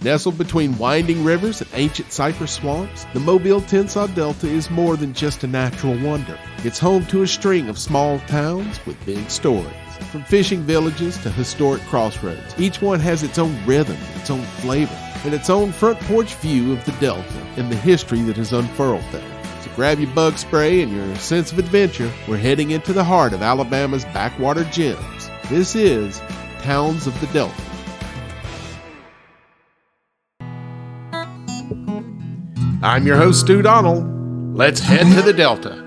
Nestled between winding rivers and ancient cypress swamps, the Mobile-Tensaw Delta is more than just a natural wonder. It's home to a string of small towns with big stories. From fishing villages to historic crossroads, each one has its own rhythm, its own flavor, and its own front porch view of the Delta and the history that is unfurled there. So grab your bug spray and your sense of adventure. We're heading into the heart of Alabama's backwater gems. This is Towns of the Delta. I'm your host, Stu Donald. Let's head to the Delta.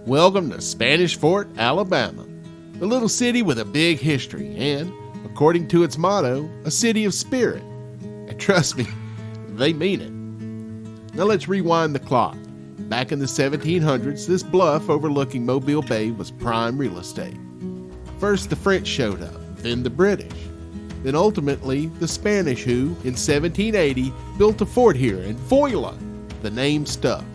Welcome to Spanish Fort, Alabama, a little city with a big history and, according to its motto, a city of spirit. And trust me, they mean it. Now let's rewind the clock. Back in the 1700s, this bluff overlooking Mobile Bay was prime real estate. First the French showed up, then the British. Then ultimately, the Spanish who, in 1780, built a fort here, and voila, the name stuck.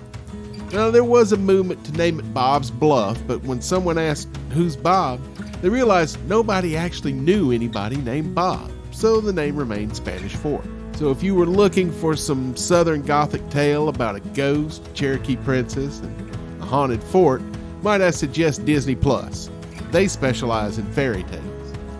Now, there was a movement to name it Bob's Bluff, but when someone asked, who's Bob, they realized nobody actually knew anybody named Bob, so the name remained Spanish Fort. So if you were looking for some Southern Gothic tale about a ghost, Cherokee princess, and a haunted fort, might I suggest Disney Plus. They specialize in fairy tales.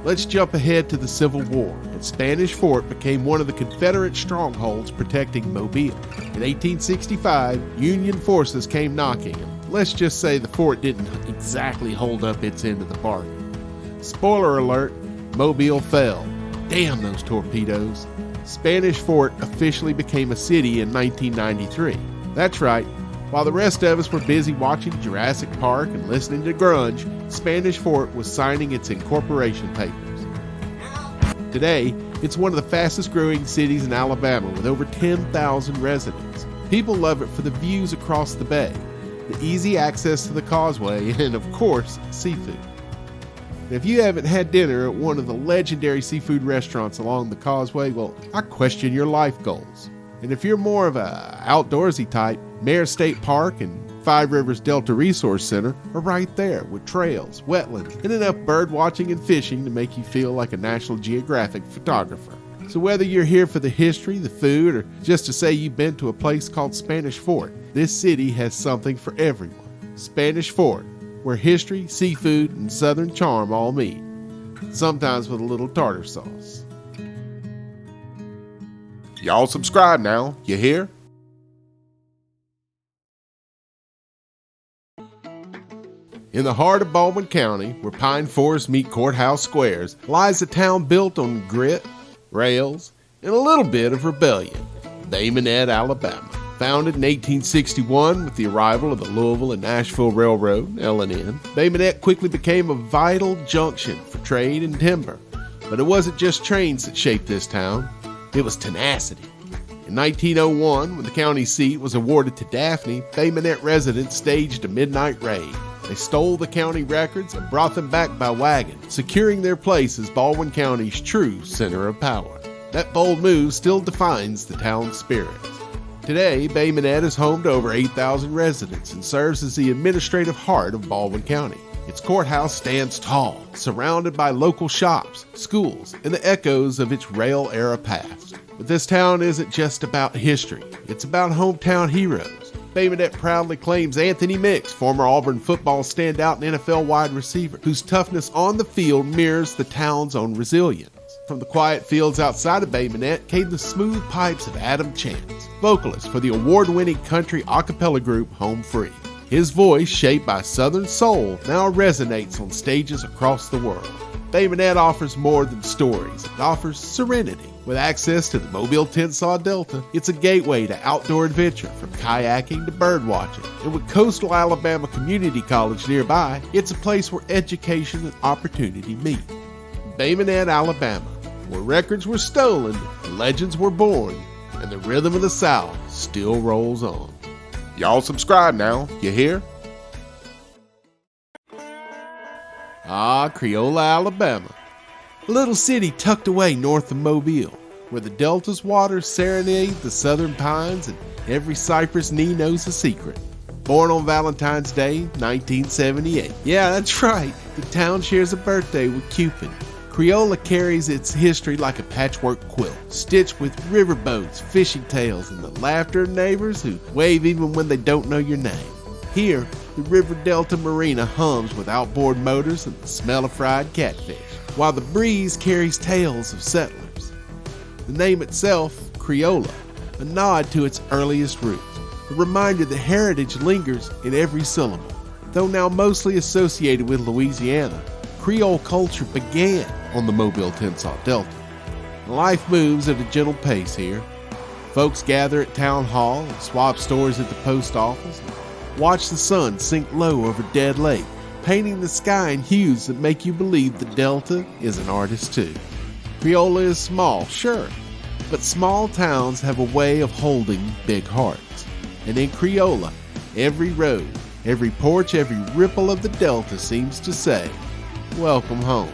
Let's jump ahead to the Civil War, and Spanish Fort became one of the Confederate strongholds protecting Mobile. In 1865, Union forces came knocking, and let's just say the fort didn't exactly hold up its end of the bargain. Spoiler alert, Mobile fell. Damn those torpedoes. Spanish Fort officially became a city in 1993. That's right. While the rest of us were busy watching Jurassic Park and listening to grunge, Spanish Fort was signing its incorporation papers. Today, it's one of the fastest growing cities in Alabama with over 10,000 residents. People love it for the views across the bay, the easy access to the causeway, and of course, seafood. If you haven't had dinner at one of the legendary seafood restaurants along the causeway, well, I question your life goals. And if you're more of a outdoorsy type, Mare State Park and Five Rivers Delta Resource Center are right there with trails, wetlands, and enough bird watching and fishing to make you feel like a National Geographic photographer. So whether you're here for the history, the food, or just to say you've been to a place called Spanish Fort, this city has something for everyone. Spanish Fort, where history, seafood, and southern charm all meet, sometimes with a little tartar sauce. Y'all subscribe now, you hear? In the heart of Baldwin County, where pine forests meet courthouse squares, lies a town built on grit, rails, and a little bit of rebellion. Minette, Alabama. Founded in 1861 with the arrival of the Louisville and Nashville Railroad, L&N, Minette quickly became a vital junction for trade and timber. But it wasn't just trains that shaped this town, it was tenacity. In 1901, when the county seat was awarded to Daphne, Minette residents staged a midnight raid. They stole the county records and brought them back by wagon, securing their place as Baldwin County's true center of power. That bold move still defines the town's spirit. Today, Minette is home to over 8,000 residents and serves as the administrative heart of Baldwin County. Its courthouse stands tall, surrounded by local shops, schools, and the echoes of its rail-era past. But this town isn't just about history, it's about hometown heroes. Minette proudly claims Anthony Mix, former Auburn football standout and NFL wide receiver, whose toughness on the field mirrors the town's own resilience. From the quiet fields outside of Minette came the smooth pipes of Adam Chance, vocalist for the award-winning country a cappella group Home Free. His voice, shaped by Southern soul, now resonates on stages across the world. Minette offers more than stories, it offers serenity. With access to the Mobile-Tensaw Delta, it's a gateway to outdoor adventure from kayaking to bird watching. And with Coastal Alabama Community College nearby, it's a place where education and opportunity meet. Minette, Alabama, where records were stolen, legends were born, and the rhythm of the South still rolls on. Y'all subscribe now, you hear? Creola, Alabama. A little city tucked away north of Mobile, where the Delta's waters serenade the southern pines and every cypress knee knows a secret. Born on Valentine's Day, 1978. Yeah, that's right. The town shares a birthday with Cupid. Creola carries its history like a patchwork quilt, stitched with riverboats, fishing tales, and the laughter of neighbors who wave even when they don't know your name. Here, the River Delta Marina hums with outboard motors and the smell of fried catfish, while the breeze carries tales of settlers. The name itself, Creola, a nod to its earliest roots, a reminder that heritage lingers in every syllable. Though now mostly associated with Louisiana, Creole culture began on the Mobile-Tensaw Delta. Life moves at a gentle pace here. Folks gather at town hall and swap stores at the post office and watch the sun sink low over Dead Lake, painting the sky in hues that make you believe the Delta is an artist too. Creola is small, sure, but small towns have a way of holding big hearts. And in Creola, every road, every porch, every ripple of the Delta seems to say, welcome home.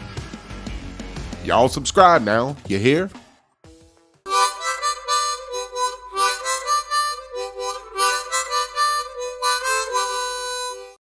Y'all subscribe now, you hear?